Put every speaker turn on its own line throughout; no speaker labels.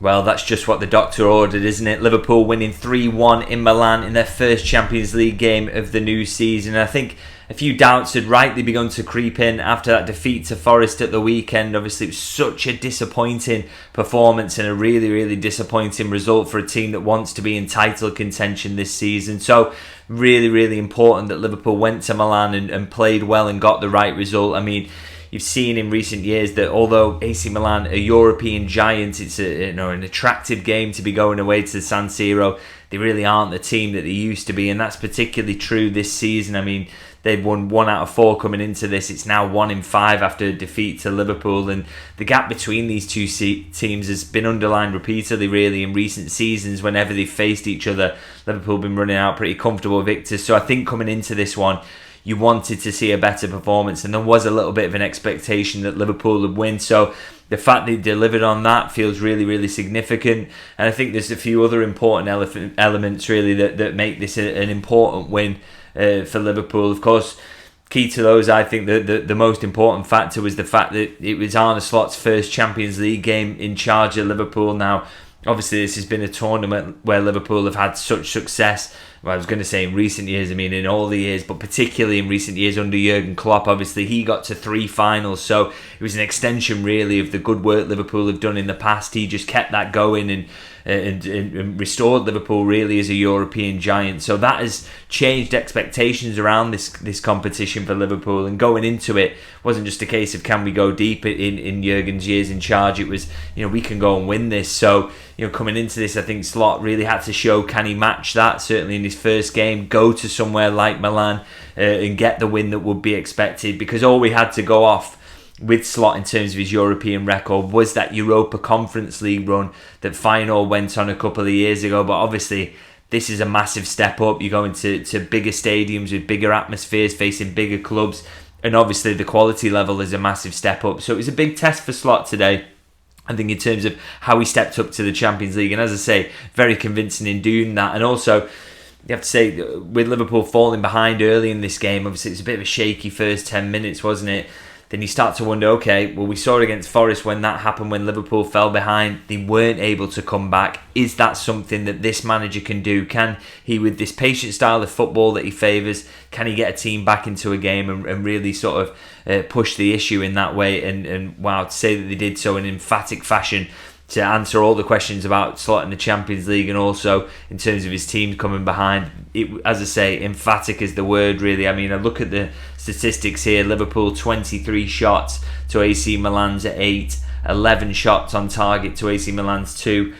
Well, that's just what the doctor ordered, isn't it? Liverpool winning 3-1 in Milan in their first Champions League game of the new season. I think a few doubts had rightly begun to creep in after that defeat to Forest at the weekend. Obviously, it was such a disappointing performance and a really, really disappointing result for a team that wants to be in title contention this season. So, really, really important that Liverpool went to Milan and played well and got the right result. I mean, you've seen in recent years that although AC Milan, a European giant, it's an attractive game to be going away to the San Siro, they really aren't the team that they used to be, and that's particularly true this season. I mean, they'd won 1 out of 4 coming into this. It's now 1 in 5 after a defeat to Liverpool, and the gap between these two teams has been underlined repeatedly, really, in recent seasons. Whenever they've faced each other, Liverpool have been running out pretty comfortable victors. So I think coming into this one, you wanted to see a better performance, and there was a little bit of an expectation that Liverpool would win. So the fact they delivered on that feels really, really significant. And I think there's a few other important elements really that make this an important win for Liverpool. Of course, key to those, I think the most important factor was the fact that it was Arne Slot's first Champions League game in charge of Liverpool. Now, obviously, this has been a tournament where Liverpool have had such success. Well, I was going to say in recent years, I mean in all the years, but particularly in recent years under Jurgen Klopp. Obviously, he got to 3 finals, so it was an extension really of the good work Liverpool have done in the past. He just kept that going and restored Liverpool really as a European giant. So that has changed expectations around this competition for Liverpool, and going into it wasn't just a case of can we go deep in Jurgen's years in charge. It was, we can go and win this. So coming into this, I think Slot really had to show, can he match that, certainly in his first game, go to somewhere like Milan and get the win that would be expected, because all we had to go off with Slot in terms of his European record was that Europa Conference League run that Feyenoord went on a couple of years ago. But obviously this is a massive step up. You're going to bigger stadiums with bigger atmospheres, facing bigger clubs, and obviously the quality level is a massive step up. So it was a big test for Slot today, I think, in terms of how he stepped up to the Champions League. And as I say, very convincing in doing that. And also, you have to say, with Liverpool falling behind early in this game, obviously it's a bit of a shaky first 10 minutes, wasn't it? Then you start to wonder, okay, well, we saw it against Forest when that happened, when Liverpool fell behind. They weren't able to come back. Is that something that this manager can do? Can he, with this patient style of football that he favours, can he get a team back into a game and really sort of push the issue in that way? And wow, to say that they did so in emphatic fashion, to answer all the questions about Slot in the Champions League, and also in terms of his team coming behind. It, as I say, emphatic is the word, really. I mean, I look at the statistics here. Liverpool 23 shots to AC Milan's 8, 11 shots on target to AC Milan's 2,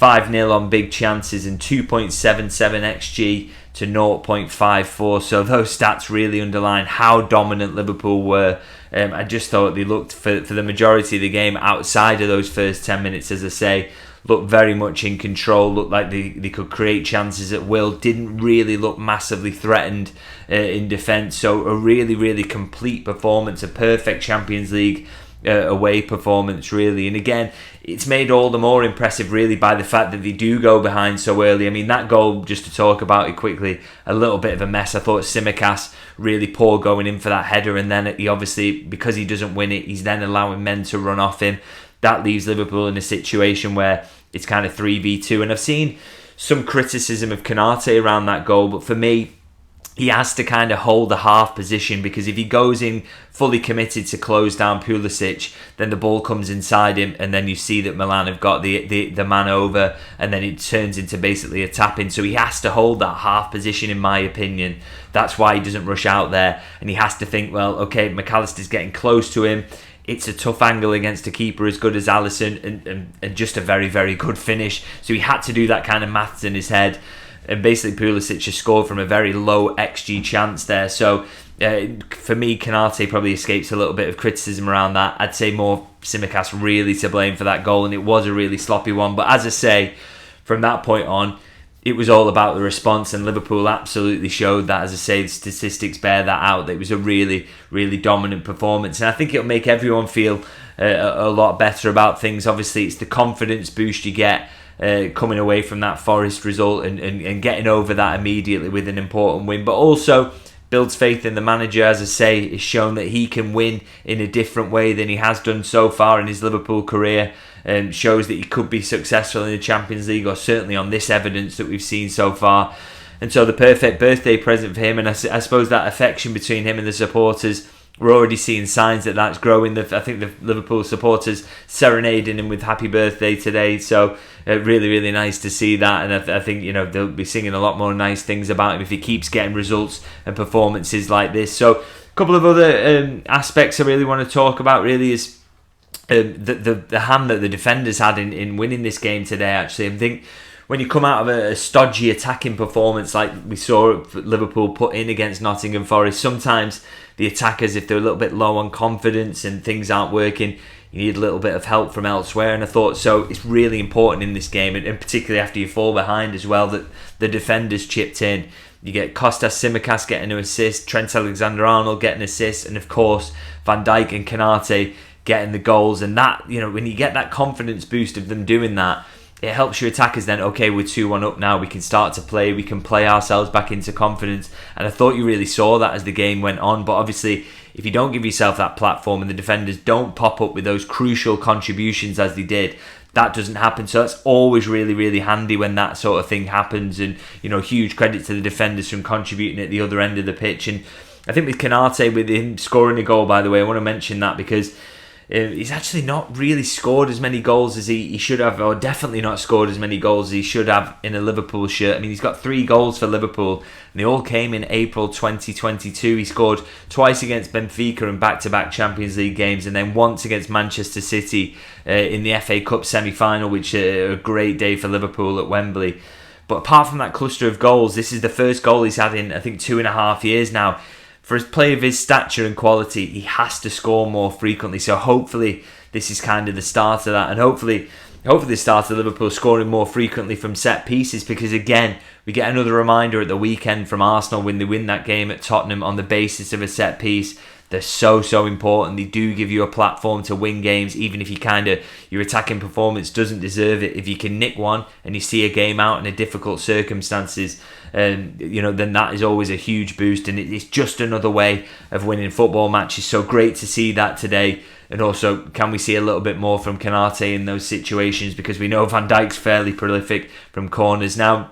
5-0 on big chances, and 2.77 XG to 0.54. So those stats really underline how dominant Liverpool were. I just thought they looked, for the majority of the game, outside of those first 10 minutes, as I say, looked very much in control, looked like they could create chances at will, didn't really look massively threatened in defence. So a really, really complete performance, a perfect Champions League away performance, really. And again, it's made all the more impressive, really, by the fact that they do go behind so early. I mean, that goal, just to talk about it quickly, a little bit of a mess. I thought Tsimikas really poor going in for that header, and then he obviously, because he doesn't win it, he's then allowing men to run off him. That leaves Liverpool in a situation where it's kind of 3v2. And I've seen some criticism of Konate around that goal, but for me, he has to kind of hold the half position, because if he goes in fully committed to close down Pulisic, then the ball comes inside him, and then you see that Milan have got the man over, and then it turns into basically a tap-in. So he has to hold that half position, in my opinion. That's why he doesn't rush out there, and he has to think, well, okay, McAllister's getting close to him. It's a tough angle against a keeper as good as Alisson, and just a very, very good finish. So he had to do that kind of maths in his head. And basically Pulisic has scored from a very low XG chance there. So for me, Konate probably escapes a little bit of criticism around that. I'd say more Tsimikas really to blame for that goal, and it was a really sloppy one. But as I say, from that point on, it was all about the response, and Liverpool absolutely showed that. As I say, the statistics bear that out. That it was a really, really dominant performance, and I think it'll make everyone feel a lot better about things. Obviously, it's the confidence boost you get coming away from that Forest result and getting over that immediately with an important win, but also builds faith in the manager, as I say. Has shown that he can win in a different way than he has done so far in his Liverpool career, and shows that he could be successful in the Champions League, or certainly on this evidence that we've seen so far. And so the perfect birthday present for him, and I suppose that affection between him and the supporters, we're already seeing signs that that's growing. I think the Liverpool supporters serenading him with happy birthday today. So really, really nice to see that. And I think, they'll be singing a lot more nice things about him if he keeps getting results and performances like this. So a couple of other aspects I really want to talk about really is the hand that the defenders had in winning this game today, actually. I think when you come out of a stodgy attacking performance like we saw Liverpool put in against Nottingham Forest, sometimes the attackers, if they're a little bit low on confidence and things aren't working, you need a little bit of help from elsewhere. And I thought so it's really important in this game, and particularly after you fall behind as well, that the defenders chipped in. You get Kostas Tsimikas getting an assist, Trent Alexander-Arnold getting an assist, and of course Van Dijk and Konate getting the goals. And that, when you get that confidence boost of them doing that, it helps your attackers then, okay, we're 2-1 up now, we can start to play, we can play ourselves back into confidence. And I thought you really saw that as the game went on. But obviously, if you don't give yourself that platform and the defenders don't pop up with those crucial contributions as they did, that doesn't happen. So that's always really, really handy when that sort of thing happens. And, huge credit to the defenders from contributing at the other end of the pitch. And I think with Konate, with him scoring a goal, by the way, I want to mention that because he's actually not really scored as many goals as he should have, or definitely not scored as many goals as he should have in a Liverpool shirt. I mean, he's got 3 goals for Liverpool, and they all came in April 2022. He scored twice against Benfica in back-to-back Champions League games, and then once against Manchester City in the FA Cup semi-final, which a great day for Liverpool at Wembley. But apart from that cluster of goals, this is the first goal he's had in, I think, 2.5 years now. For a player of his stature and quality, he has to score more frequently. So hopefully this is kind of the start of that. And hopefully the start of Liverpool scoring more frequently from set pieces. Because again, we get another reminder at the weekend from Arsenal when they win that game at Tottenham on the basis of a set piece. They're so important. They do give you a platform to win games, even if your attacking performance doesn't deserve it. If you can nick one and you see a game out in a difficult circumstances, then that is always a huge boost, and it's just another way of winning football matches. So great to see that today. And also, can we see a little bit more from Konate in those situations, because we know Van Dijk's fairly prolific from corners. Now,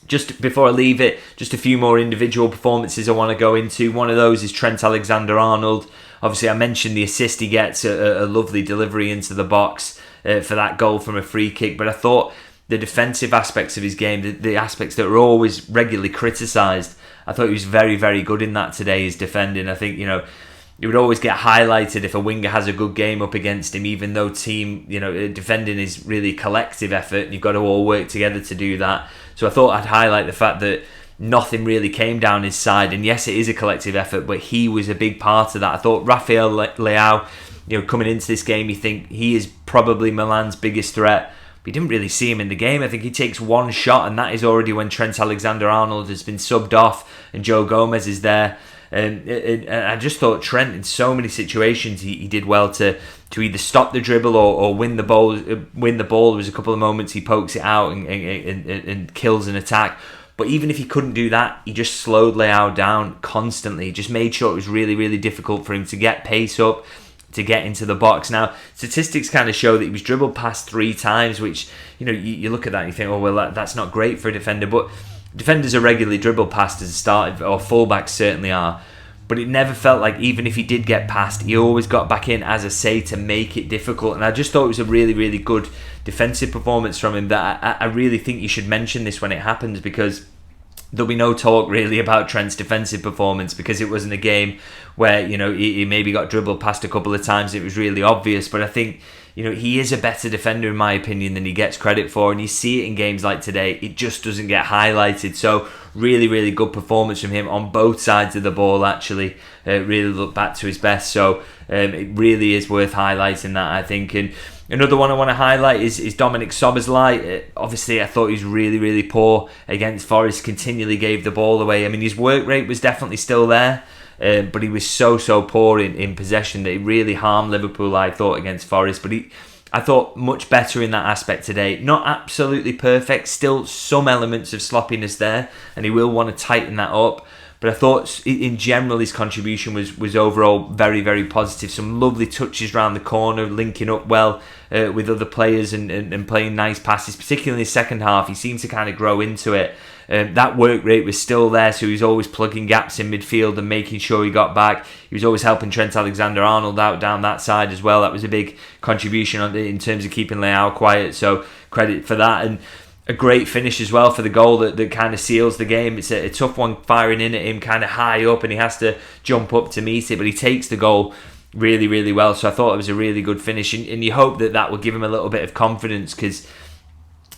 just before I leave it, just a few more individual performances I want to go into. One of those is Trent Alexander-Arnold. Obviously, I mentioned the assist he gets, a lovely delivery into the box for that goal from a free kick. But I thought the defensive aspects of his game, the aspects that were always regularly criticised, I thought he was very, very good in that today, his defending. I think, it would always get highlighted if a winger has a good game up against him, even though defending is really a collective effort, and you've got to all work together to do that. So I thought I'd highlight the fact that nothing really came down his side, and yes, it is a collective effort, but he was a big part of that. I thought Rafael Leao, coming into this game, you think he is probably Milan's biggest threat. We didn't really see him in the game. I think he takes one shot, and that is already when Trent Alexander-Arnold has been subbed off and Joe Gomez is there. And I just thought Trent, in so many situations, he did well to either stop the dribble or win the ball. There was a couple of moments he pokes it out and kills an attack. But even if he couldn't do that, he just slowed Leao down constantly. He just made sure it was really, really difficult for him to get pace up, to get into the box. Now, statistics kind of show that he was dribbled past 3 times, which, you look at that and you think, oh, well, that's not great for a defender. But defenders are regularly dribbled past as a start, or fullbacks certainly are. But it never felt like, even if he did get past, he always got back in, as I say, to make it difficult. And I just thought it was a really, really good defensive performance from him, that I really think you should mention this when it happens, because there'll be no talk really about Trent's defensive performance, because it wasn't a game where, he maybe got dribbled past a couple of times. It was really obvious. But I think, he is a better defender, in my opinion, than he gets credit for. And you see it in games like today. It just doesn't get highlighted. So really, really good performance from him on both sides of the ball, actually. Really looked back to his best. So it really is worth highlighting that, I think. And another one I want to highlight is Dominik Szoboszlai. Obviously, I thought he was really, really poor against Forest. Continually gave the ball away. I mean, his work rate was definitely still there. But he was so poor in possession that it really harmed Liverpool, I thought, against Forest. But I thought much better in that aspect today. Not absolutely perfect, still some elements of sloppiness there, and he will want to tighten that up. But I thought in general his contribution was overall very, very positive. Some lovely touches around the corner, linking up well with other players and playing nice passes, particularly in the second half. He seemed to kind of grow into it. That work rate was still there, so he was always plugging gaps in midfield and making sure he got back. He was always helping Trent Alexander-Arnold out down that side as well. That was a big contribution in terms of keeping Leao quiet, so credit for that. And a great finish as well for the goal that kind of seals the game. It's a tough one firing in at him kind of high up, and he has to jump up to meet it, but he takes the goal really, really well. So I thought it was a really good finish, and you hope that will give him a little bit of confidence, because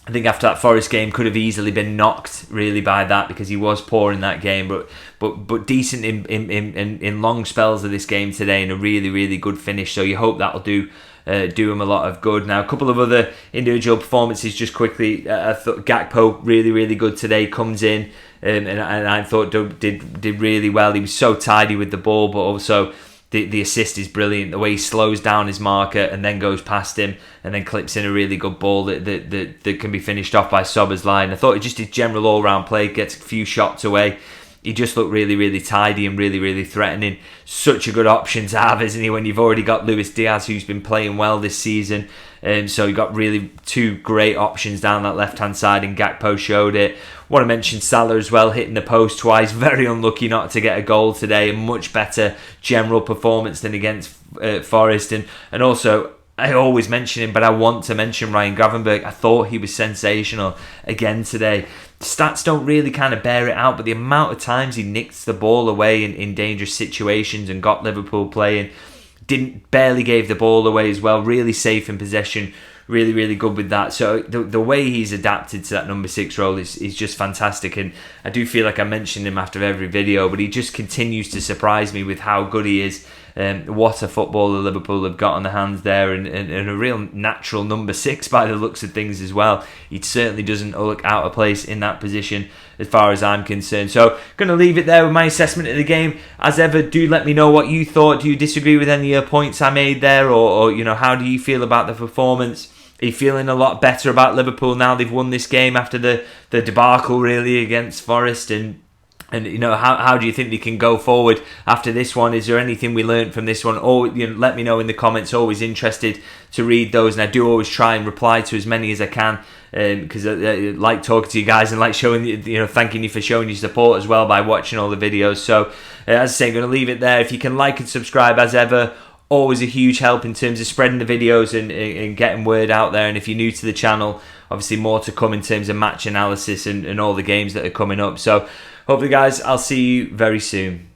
I think after that Forest game could have easily been knocked really by that, because he was poor in that game, but decent in long spells of this game today, and a really, really good finish. So you hope that'll do him a lot of good. Now, a couple of other individual performances just quickly. I thought Gakpo really, really good today. Comes in and I thought did really well. He was so tidy with the ball, but also the assist is brilliant. The way he slows down his marker and then goes past him and then clips in a really good ball that can be finished off by Szoboszlai. And I thought just his general all-round play, gets a few shots away. He just looked really, really tidy and really, really threatening. Such a good option to have, isn't he, when you've already got Luis Diaz, who's been playing well this season. So you got really two great options down that left-hand side, and Gakpo showed it. Want to mention Salah as well, hitting the post twice. Very unlucky not to get a goal today. A much better general performance than against Forest. And also, I always mention him, but I want to mention Ryan Gravenberch. I thought he was sensational again today. Stats don't really kind of bear it out, but the amount of times he nicked the ball away in dangerous situations and got Liverpool playing, barely gave the ball away as well. Really safe in possession. Really, really good with that. So the way he's adapted to that number 6 role is just fantastic. And I do feel like I mention him after every video, but he just continues to surprise me with how good he is. What a footballer Liverpool have got on their hands there, and a real natural number 6 by the looks of things as well. He certainly doesn't look out of place in that position as far as I'm concerned. So going to leave it there with my assessment of the game. As ever, do let me know what you thought. Do you disagree with any of the points I made there, or how do you feel about the performance? Are you feeling a lot better about Liverpool now they've won this game after the debacle really against Forest? And how do you think they can go forward after this one? Is there anything we learned from this one? Or let me know in the comments. Always interested to read those, and I do always try and reply to as many as I can, because I like talking to you guys and like showing thanking you for showing your support as well by watching all the videos. So as I say, I'm going to leave it there. If you can like and subscribe as ever, always a huge help in terms of spreading the videos and getting word out there. And if you're new to the channel, obviously more to come in terms of match analysis and all the games that are coming up. So hopefully guys, I'll see you very soon.